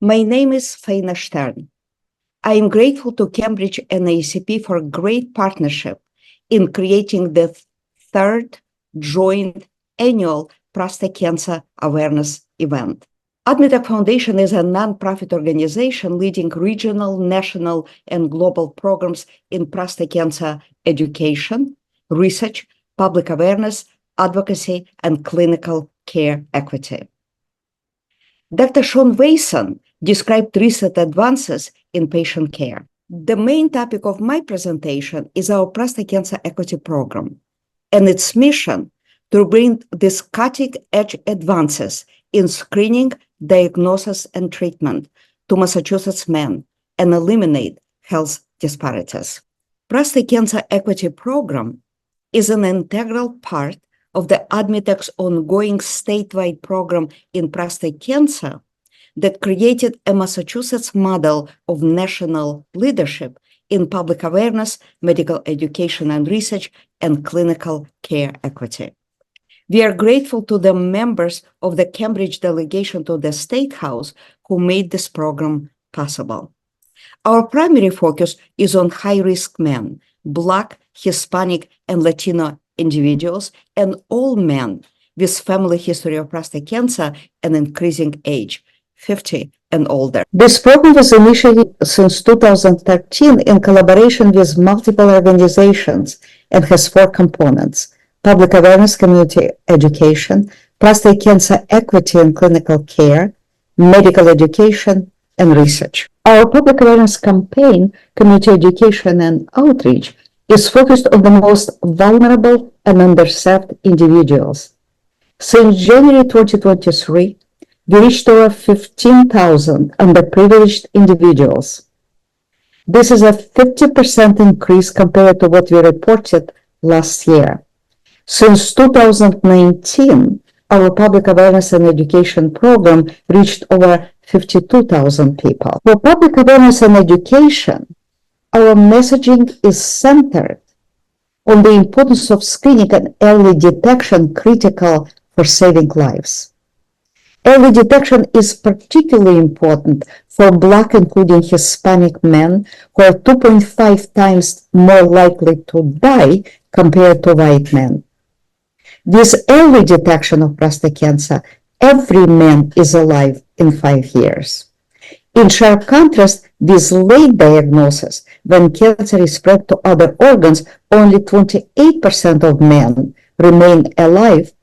My name is Shtern. I am grateful to Cambridge NAACP for a great partnership in creating the third joint annual prostate cancer awareness event. AdMeTech Foundation is a nonprofit organization leading regional, national, and global programs in prostate cancer education, research, public awareness, advocacy, and clinical care equity. Dr. Sean Wason described recent advances in patient care. The main topic of my presentation is our prostate cancer equity program and its mission to bring these cutting-edge advances in screening, diagnosis, and treatment to Massachusetts men and eliminate health disparities. Prostate cancer equity program is an integral part of the AdMeTech's ongoing statewide program in prostate cancer that created a Massachusetts model of national leadership in public awareness, medical education and research, and clinical care equity. We are grateful to the members of the Cambridge delegation to the State House who made this program possible. Our primary focus is on high-risk men, Black, Hispanic, and Latino individuals, and all men with family history of prostate cancer and increasing age, 50 and older. This program was initiated since 2013 in collaboration with multiple organizations and has 4 components: public awareness, community education, prostate cancer equity and clinical care, medical education, and research. Our public awareness campaign, community education and outreach, is focused on the most vulnerable and underserved individuals. Since January 2023, we reached over 15,000 underprivileged individuals. This is a 50% increase compared to what we reported last year. Since 2019, our public awareness and education program reached over 52,000 people. For public awareness and education, our messaging is centered on the importance of screening and early detection critical for saving lives. Early detection is particularly important for Black, including Hispanic men, who are 2.5 times more likely to die compared to white men. With early detection of prostate cancer, every man is alive in 5 years. In sharp contrast, with late diagnosis, when cancer is spread to other organs, only 28% of men remain alive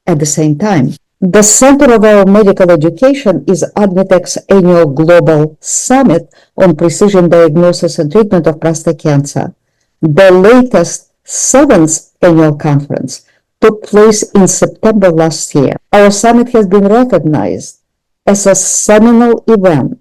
at the same time. The center of our medical education is AdMeTech's annual Global Summit on Precision Diagnosis and Treatment of Prostate Cancer. The latest 7th annual conference took place in September last year. Our summit has been recognized as a seminal event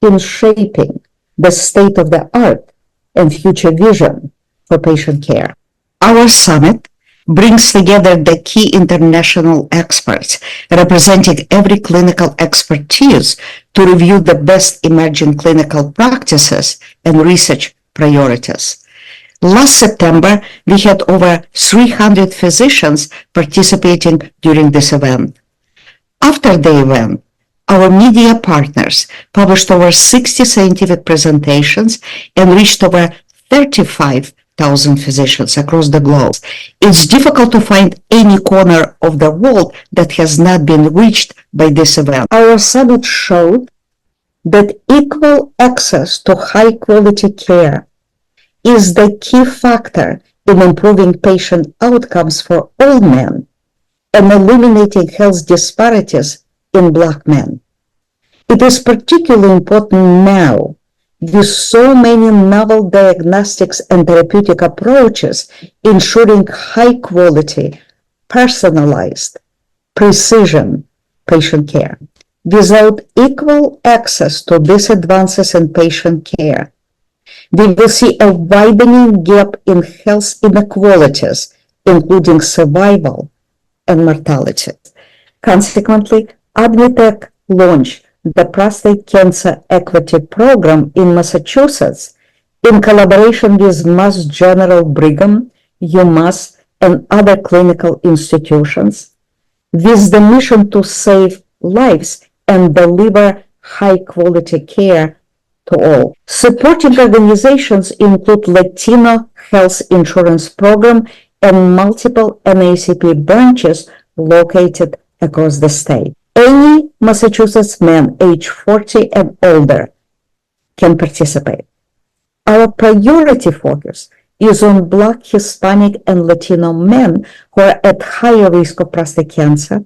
in shaping the state-of-the-art and future vision for patient care. Our summit brings together the key international experts representing every clinical expertise to review the best emerging clinical practices and research priorities. Last September, we had over 300 physicians participating during this event. After the event, our media partners published over 60 scientific presentations and reached over 35,000 physicians across the globe. It's difficult to find any corner of the world that has not been reached by this event. Our summit showed that equal access to high-quality care is the key factor in improving patient outcomes for all men and eliminating health disparities in Black men. It is particularly important now, with so many novel diagnostics and therapeutic approaches, ensuring high-quality, personalized, precision patient care. Without equal access to these advances in patient care, we will see a widening gap in health inequalities, including survival and mortality. Consequently, AdMeTech launched the Prostate Cancer Equity Program in Massachusetts in collaboration with Mass General Brigham, UMass, and other clinical institutions, with the mission to save lives and deliver high-quality care to all. Supporting organizations include Latino Health Insurance Program and multiple NAACP branches located across the state. Any Massachusetts man age 40 and older can participate. Our priority focus is on Black, Hispanic, and Latino men who are at higher risk of prostate cancer,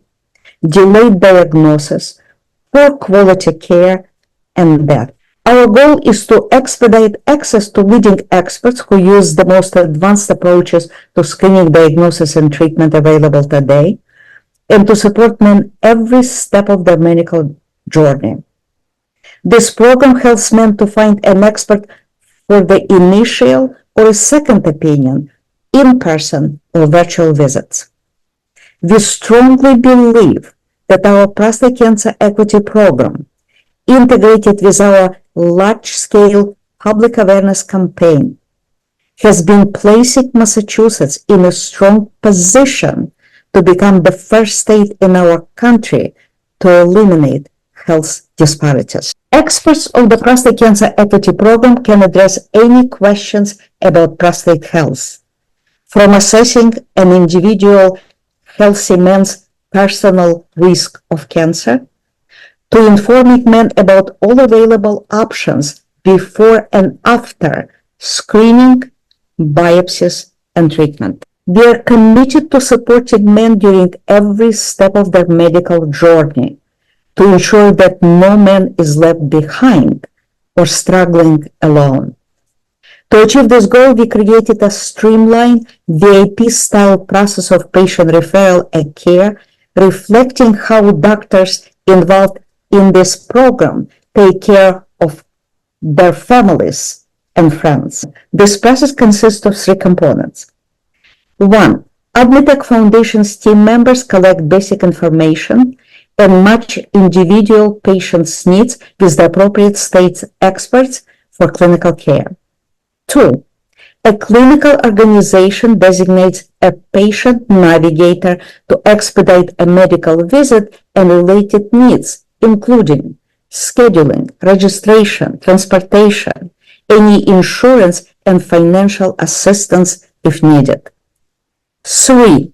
delayed diagnosis, poor quality care, and death. Our goal is to expedite access to leading experts who use the most advanced approaches to screening, diagnosis, and treatment available today, and to support men every step of their medical journey. This program helps men to find an expert for the initial or a second opinion, in-person or virtual visits. We strongly believe that our prostate cancer equity program, integrated with our large-scale public awareness campaign, has been placing Massachusetts in a strong position to become the first state in our country to eliminate health disparities. Experts of the Prostate Cancer Equity Program can address any questions about prostate health, from assessing an individual healthy man's personal risk of cancer, to informing men about all available options before and after screening, biopsies, and treatment. We are committed to supporting men during every step of their medical journey to ensure that no man is left behind or struggling alone. To achieve this goal, we created a streamlined VIP-style process of patient referral and care, reflecting how doctors involved in this program take care of their families and friends. This process consists of three components. One, AdMeTech Foundation's team members collect basic information and match individual patients' needs with the appropriate state's experts for clinical care. Two, a clinical organization designates a patient navigator to expedite a medical visit and related needs, including scheduling, registration, transportation, any insurance, and financial assistance if needed. Three,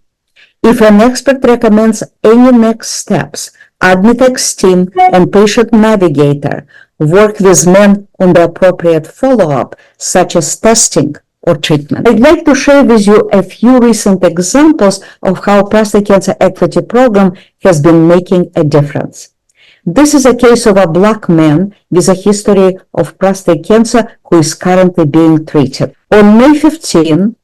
if an expert recommends any next steps, AdMeTech's team and patient navigator work with men on the appropriate follow-up, such as testing or treatment. I'd like to share with you a few recent examples of how Prostate Cancer Equity Program has been making a difference. This is a case of a Black man with a history of prostate cancer who is currently being treated. On May 15,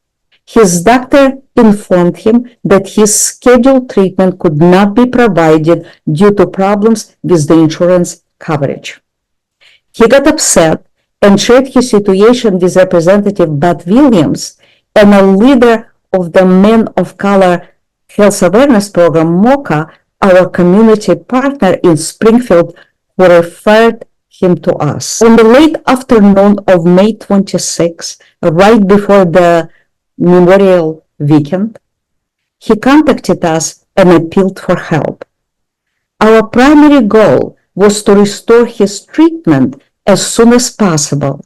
his doctor informed him that his scheduled treatment could not be provided due to problems with the insurance coverage. He got upset and shared his situation with Representative Bud Williams and a leader of the Men of Color Health Awareness Program, MOCA, our community partner in Springfield, who referred him to us. On the late afternoon of May 26, right before the Memorial Weekend, he contacted us and appealed for help. Our primary goal was to restore his treatment as soon as possible,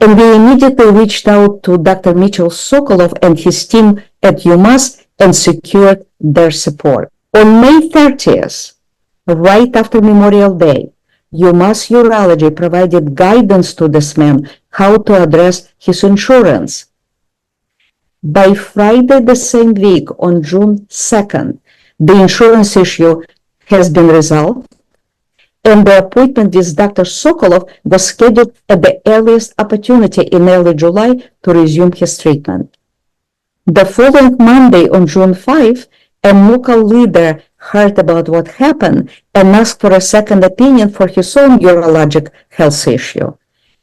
and we immediately reached out to Dr. Mitchell Sokolov and his team at UMass and secured their support. On May 30th, right after Memorial Day, UMass Urology provided guidance to this man how to address his insurance. By Friday the same week, on June 2nd, the insurance issue has been resolved, and the appointment with Dr. Sokolov was scheduled at the earliest opportunity in early July to resume his treatment. The following Monday, on June 5, a MOCA leader heard about what happened and asked for a second opinion for his own urologic health issue,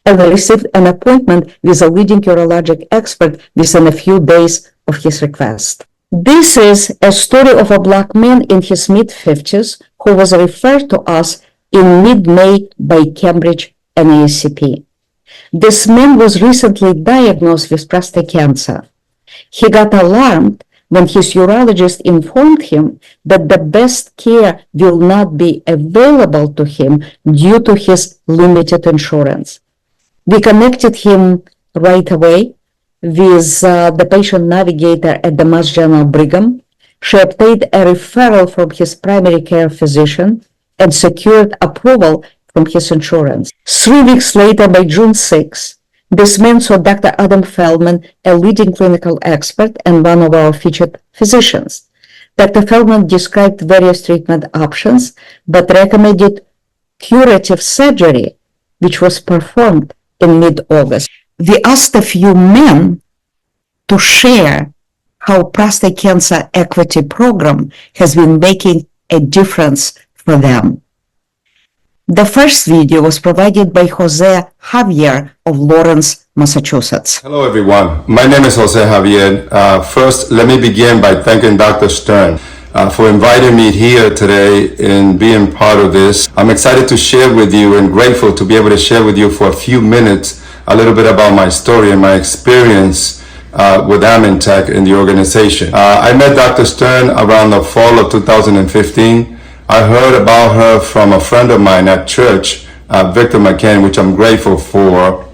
and received an appointment with a leading urologic expert within a few days of his request. This is a story of a Black man in his mid-50s who was referred to us in mid-May by Cambridge NAACP. This man was recently diagnosed with prostate cancer. He got alarmed when his urologist informed him that the best care will not be available to him due to his limited insurance. We connected him right away with the patient navigator at the Mass General Brigham. She obtained a referral from his primary care physician and secured approval from his insurance. 3 weeks later, by June 6, this man saw Dr. Adam Feldman, a leading clinical expert and one of our featured physicians. Dr. Feldman described various treatment options, but recommended curative surgery, which was performed in mid-August. We asked a few men to share how prostate cancer equity program has been making a difference for them. The first video was provided by Jose Javier of Lawrence, Massachusetts. Hello, everyone. My name is Jose Javier. First, let me begin by thanking Dr. Shtern for inviting me here today and being part of this. I'm excited to share with you and grateful to be able to share with you for a few minutes a little bit about my story and my experience with AdMeTech in the organization. I met Dr. Shtern around the fall of 2015. I heard about her from a friend of mine at church, Victor McCain, which I'm grateful for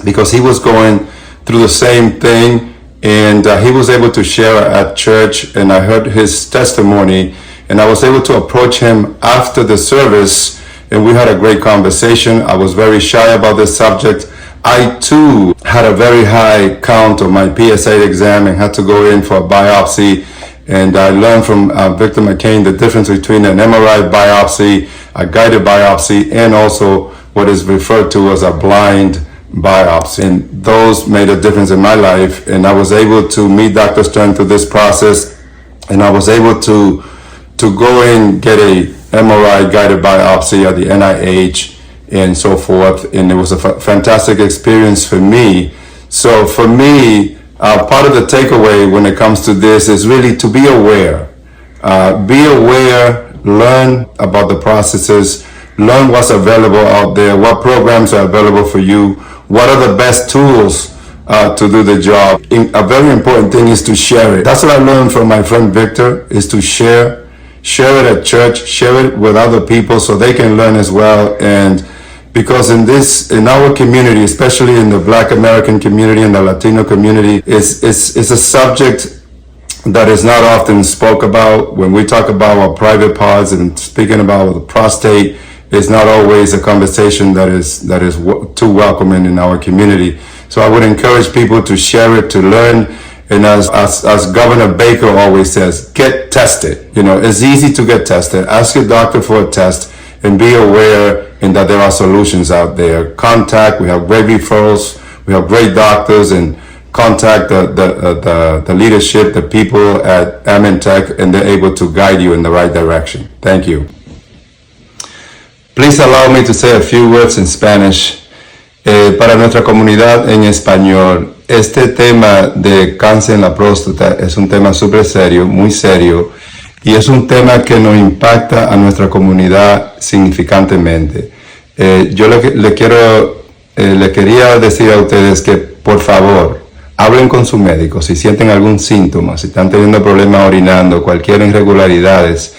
because he was going through the same thing and he was able to share at church, and I heard his testimony, and I was able to approach him after the service and we had a great conversation. I was very shy about this subject. I too had a very high count of my PSA exam and had to go in for a biopsy. And I learned from Victor McCain the difference between an MRI biopsy, a guided biopsy, and also what is referred to as a blind biopsy. And those made a difference in my life. And I was able to meet Dr. Shtern through this process. And I was able to go in, get a MRI guided biopsy at the NIH and so forth. And it was a fantastic experience for me. So for me, part of the takeaway when it comes to this is really to be aware. Be aware, learn about the processes, learn what's available out there, what programs are available for you, what are the best tools to do the job. A very important thing is to share it. That's what I learned from my friend Victor, is to share it at church, share it with other people so they can learn as well. And because in our community, especially in the Black American community and the Latino community, it's a subject that is not often spoke about. When we talk about our private parts and speaking about the prostate, it's not always a conversation that is too welcoming in our community. So I would encourage people to share it, to learn. And as Governor Baker always says, get tested. You know, it's easy to get tested. Ask your doctor for a test and be aware and that there are solutions out there. We have great referrals, we have great doctors, and contact the leadership, the people at AdMeTech, and they're able to guide you in the right direction. Thank you. Please allow me to say a few words in Spanish. Para nuestra comunidad en español, este tema de cáncer en la próstata es un tema súper serio, muy serio, y es un tema que nos impacta a nuestra comunidad significantemente. Yo le quería decir a ustedes que, por favor, hablen con su médico si sienten algún síntoma, si están teniendo problemas orinando, cualquier irregularidades.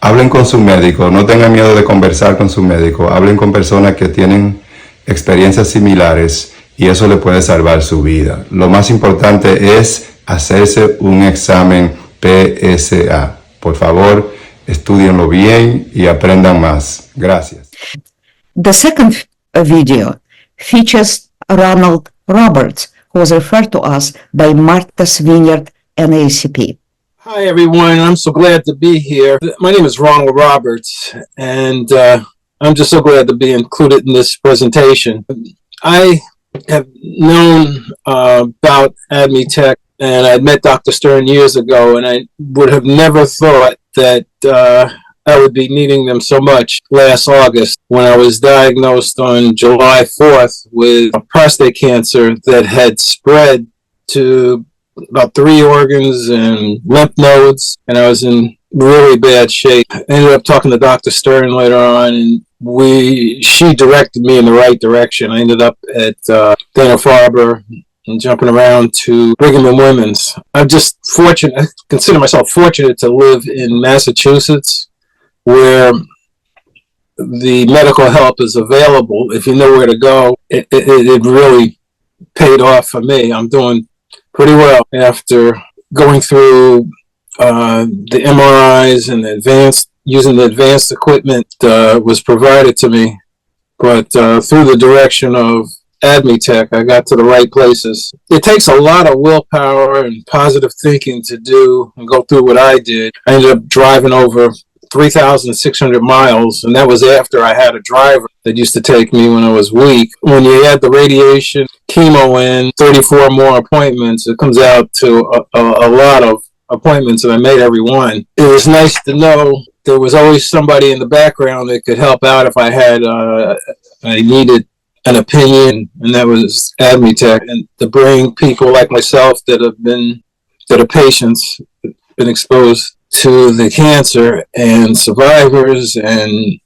Hablen con su médico, no tengan miedo de conversar con su médico. Hablen con personas que tienen experiencias similares y eso le puede salvar su vida. Lo más importante es hacerse un examen PSA. Por favor, estudienlo bien y aprendan más. Gracias. The second video features Ronald Roberts, who was referred to us by Martha's Vineyard NAACP. Hi, everyone. I'm so glad to be here. My name is Ronald Roberts, and I'm just so glad to be included in this presentation. I have known about AdMeTech, and I met Dr. Shtern years ago, and I would have never thought that I would be needing them so much last August when I was diagnosed on July 4th with prostate cancer that had spread to about 3 organs and lymph nodes, and I was in really bad shape. I ended up talking to Dr. Shtern later on, and she directed me in the right direction. I ended up at Dana-Farber and jumping around to Brigham and Women's. I consider myself fortunate to live in Massachusetts, where the medical help is available. If you know where to go, it really paid off for me. I'm doing pretty well after going through the MRIs and using the advanced equipment was provided to me. But through the direction of AdMeTech, I got to the right places. It takes a lot of willpower and positive thinking to do and go through what I did. I ended up driving over 3,600 miles, and that was after I had a driver that used to take me when I was weak. When you add the radiation, chemo in, 34 more appointments, it comes out to a lot of appointments, and I made every one. It was nice to know there was always somebody in the background that could help out if I had I needed an opinion, and that was AdMeTech. And to bring people like myself that are patients, been exposed to the cancer, and survivors and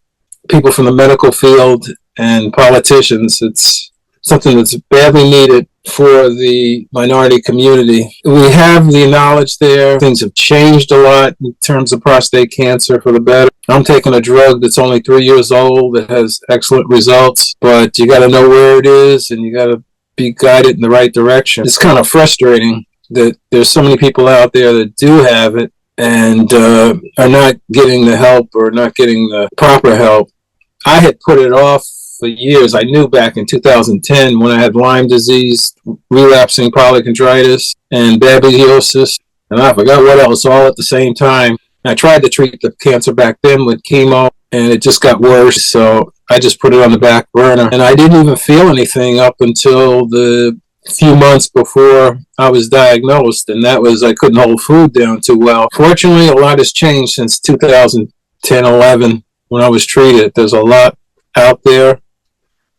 people from the medical field and politicians, it's something that's badly needed for the minority community. We have the knowledge there. Things have changed a lot in terms of prostate cancer for the better. I'm taking a drug that's only 3 years old that has excellent results, but you got to know where it is and you got to be guided in the right direction. It's kind of frustrating that there's so many people out there that do have it and are not getting the help or not getting the proper help. I had put it off for years. I knew back in 2010 when I had Lyme disease, relapsing polychondritis, and babesiosis, and I forgot what else, all at the same time. I tried to treat the cancer back then with chemo, and it just got worse, so I just put it on the back burner. And I didn't even feel anything up until the few months before I was diagnosed, and that was I couldn't hold food down too well. Fortunately, a lot has changed since 2010-11 when I was treated. There's a lot out there,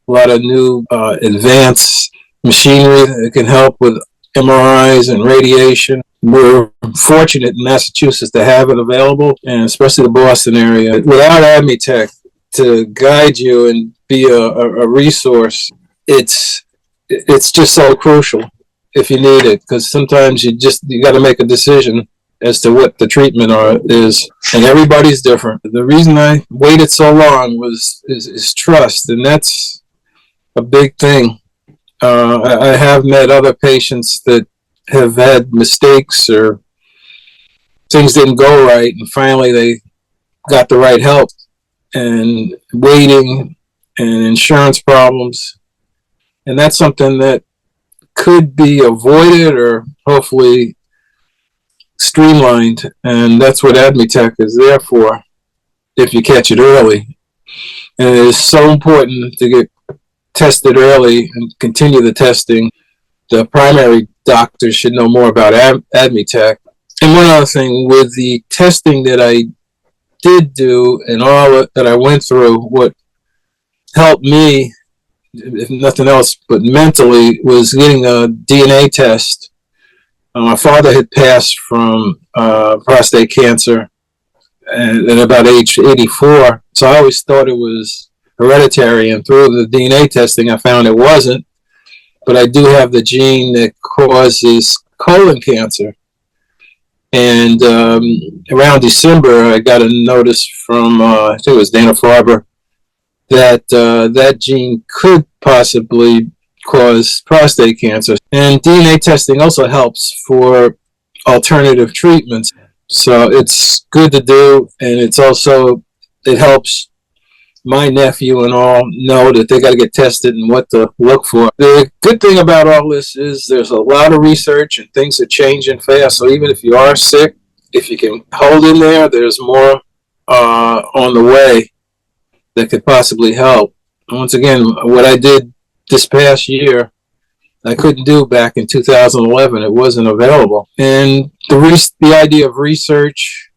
a lot of new advanced machinery that can help with MRIs and radiation. We're fortunate in Massachusetts to have it available, and especially the Boston area. Without AdMeTech to guide you and be a resource, it's just so crucial if you need it, because sometimes you got to make a decision as to what the treatment is, and everybody's different. The reason I waited so long is trust, and that's a big thing. I have met other patients that have had mistakes or things didn't go right, and finally they got the right help, and waiting and insurance problems. And that's something that could be avoided or hopefully streamlined. And that's what AdMeTech is there for, if you catch it early. And it is so important to get tested early and continue the testing. The primary doctors should know more about AdMeTech. And one other thing, with the testing that I did do and all that I went through, what helped me, if nothing else but mentally, was getting a DNA test. My father had passed from prostate cancer at about age 84, so I always thought it was hereditary, and through the DNA testing I found it wasn't, but I do have the gene that causes colon cancer. And around December I got a notice from I think it was Dana-Farber that that gene could possibly cause prostate cancer. And DNA testing also helps for alternative treatments. So it's good to do, and it helps my nephew and all know that they got to get tested and what to look for. The good thing about all this is there's a lot of research and things are changing fast. So even if you are sick, if you can hold in there, there's more on the way that could possibly help. Once again, what I did this past year, I couldn't do back in 2011. It wasn't available. And the idea of research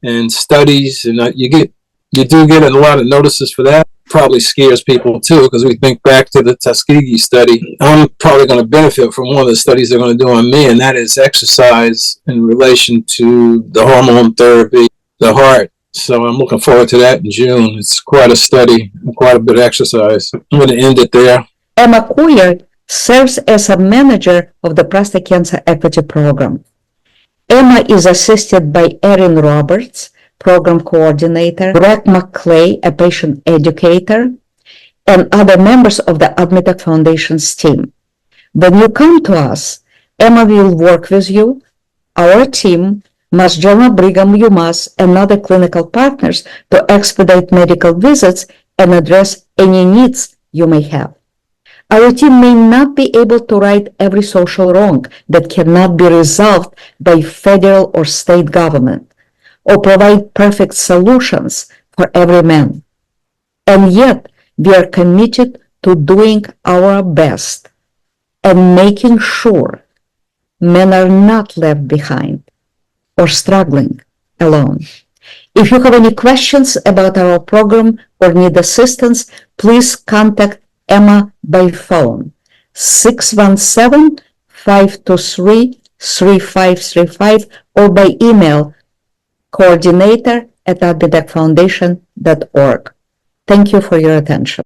and studies, and you do get a lot of notices for that. Probably scares people too, because we think back to the Tuskegee study. I'm probably going to benefit from one of the studies they're going to do on me, and that is exercise in relation to the hormone therapy, the heart. So I'm looking forward to that in June. It's quite a study, quite a bit of exercise. I'm going to end it there. Emma Couillard serves as a manager of the Prostate Cancer Equity Program. Emma is assisted by Erin Roberts, Program Coordinator, Brett McClay, a patient educator, and other members of the AdMeTech Foundation's team. When you come to us, Emma will work with you, our team, Mass General Brigham, UMass, and other clinical partners to expedite medical visits and address any needs you may have. Our team may not be able to right every social wrong that cannot be resolved by federal or state government, or provide perfect solutions for every man. And yet, we are committed to doing our best and making sure men are not left behind or struggling alone. If you have any questions about our program or need assistance, please contact Emma by phone, 617-523-3535, or by email, coordinator@admetechfoundation.org. Thank you for your attention.